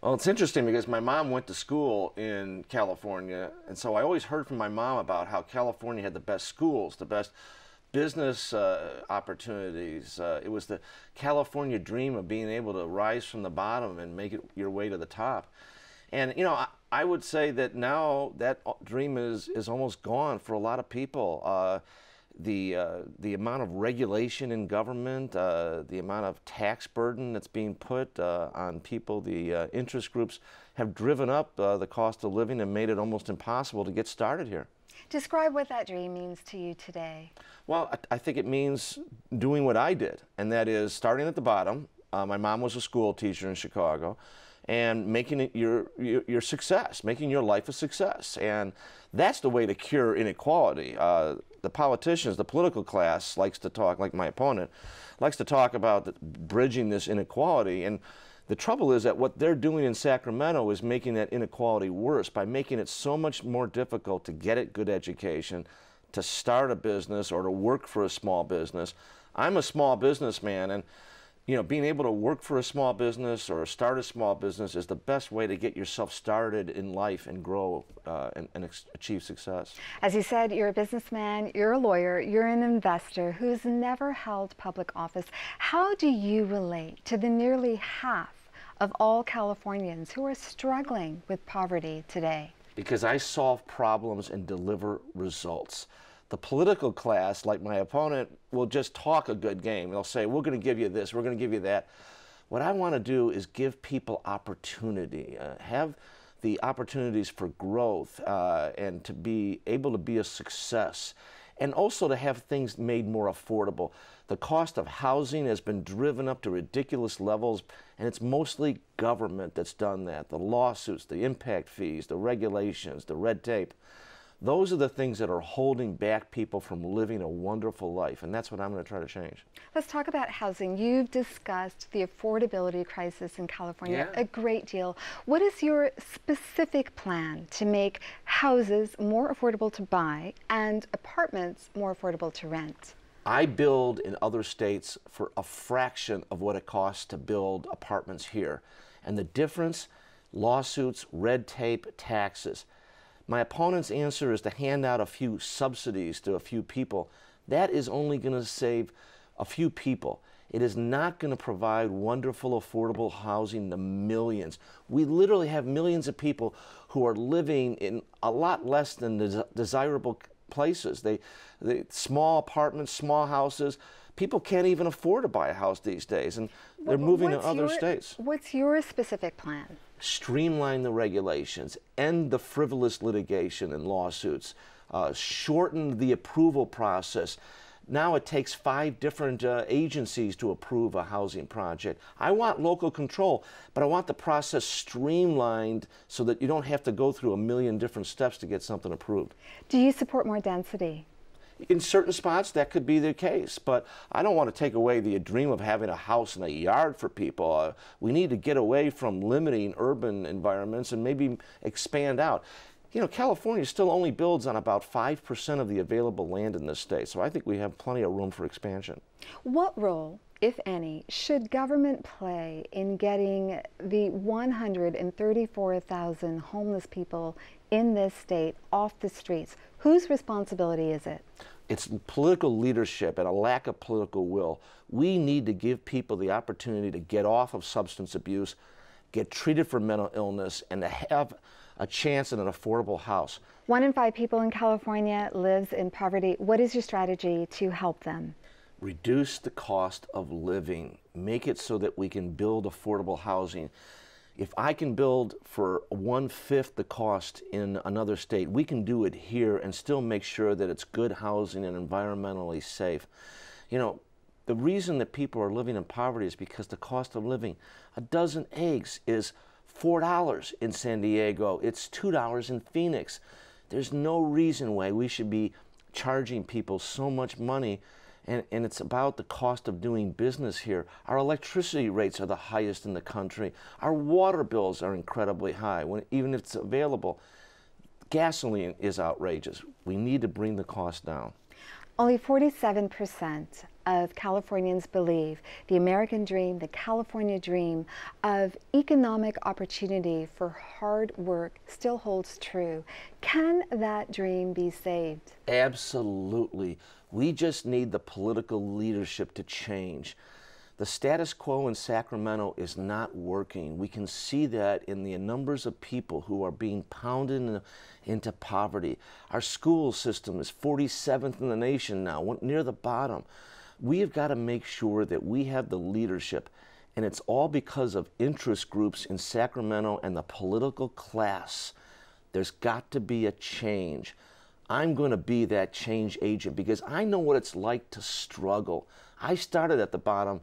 Well, it's interesting because my mom went to school in California, and so I always heard from my mom about how California had the best schools, the best business opportunities. It was the California dream of being able to rise from the bottom and make it your way to the top. And you know, I would say that now that dream is almost gone for a lot of people. The amount of regulation in government, the amount of tax burden that's being put on people, the interest groups have driven up the cost of living and made it almost impossible to get started here. Describe what that dream means to you today. Well, I think it means doing what I did, and that is starting at the bottom. My mom was a school teacher in Chicago, and making it your success, making your life a success. And that's the way to cure inequality. The politicians, the political class likes to talk, like my opponent, likes to talk about bridging this inequality. And the trouble is that what they're doing in Sacramento is making that inequality worse by making it so much more difficult to get a good education, to start a business, or to work for a small business. I'm a small businessman, and you know, being able to work for a small business or start a small business is the best way to get yourself started in life and grow and achieve success. As you said, you're a businessman, you're a lawyer, you're an investor who's never held public office. How do you relate to the nearly half of all Californians who are struggling with poverty today? Because I solve problems and deliver results. The political class, like my opponent, will just talk a good game. They'll say, we're going to give you this, we're going to give you that. What I want to do is give people opportunity, have the opportunities for growth and to be able to be a success, and also to have things made more affordable. The cost of housing has been driven up to ridiculous levels, and it's mostly government that's done that. The lawsuits, the impact fees, the regulations, the red tape. Those are the things that are holding back people from living a wonderful life, and that's what I'm going to try to change. Let's talk about housing. You've discussed the affordability crisis in California a great deal. What is your specific plan to make houses more affordable to buy and apartments more affordable to rent? I build in other states for a fraction of what it costs to build apartments here. And the difference, lawsuits, red tape, taxes. My opponent's answer is to hand out a few subsidies to a few people. That is only going to save a few people. It is not going to provide wonderful, affordable housing to millions. We literally have millions of people who are living in a lot less than desirable places. They small apartments, small houses. People can't even afford to buy a house these days, and they're moving to other states. What's your specific plan? Streamline the regulations, end the frivolous litigation and lawsuits, shorten the approval process. Now it takes 5 different agencies to approve a housing project. I want local control, but I want the process streamlined so that you don't have to go through a million different steps to get something approved. Do you support more density? In certain spots, that could be the case, but I don't want to take away the dream of having a house and a yard for people. We need to get away from limiting urban environments and maybe expand out. You know, California still only builds on about 5% of the available land in this state, so I think we have plenty of room for expansion. What role, if any, should government play in getting the 134,000 homeless people in this state off the streets? Whose responsibility is it? It's political leadership and a lack of political will. We need to give people the opportunity to get off of substance abuse, get treated for mental illness, and to have a chance at an affordable house. 1 in 5 people in California lives in poverty. What is your strategy to help them? Reduce the cost of living. Make it so that we can build affordable housing. If I can build for 1/5 the cost in another state, we can do it here and still make sure that it's good housing and environmentally safe. You know, the reason that people are living in poverty is because the cost of living. A dozen eggs is $4 in San Diego. It's $2 in Phoenix. There's no reason why we should be charging people so much money, and it's about the cost of doing business here. Our electricity rates are the highest in the country. Our water bills are incredibly high, even if it's available. Gasoline is outrageous. We need to bring the cost down. Only 47% of Californians believe, the American dream, the California dream of economic opportunity for hard work still holds true. Can that dream be saved? Absolutely. We just need the political leadership to change. The status quo in Sacramento is not working. We can see that in the numbers of people who are being pounded into poverty. Our school system is 47th in the nation now, near the bottom. We have got to make sure that we have the leadership, and it's all because of interest groups in Sacramento and the political class. There's got to be a change. I'm going to be that change agent because I know what it's like to struggle. I started at the bottom.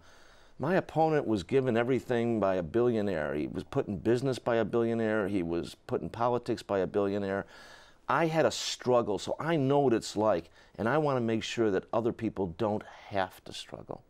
My opponent was given everything by a billionaire. He was put in business by a billionaire. He was put in politics by a billionaire. I had a struggle, so I know what it's like, and I want to make sure that other people don't have to struggle.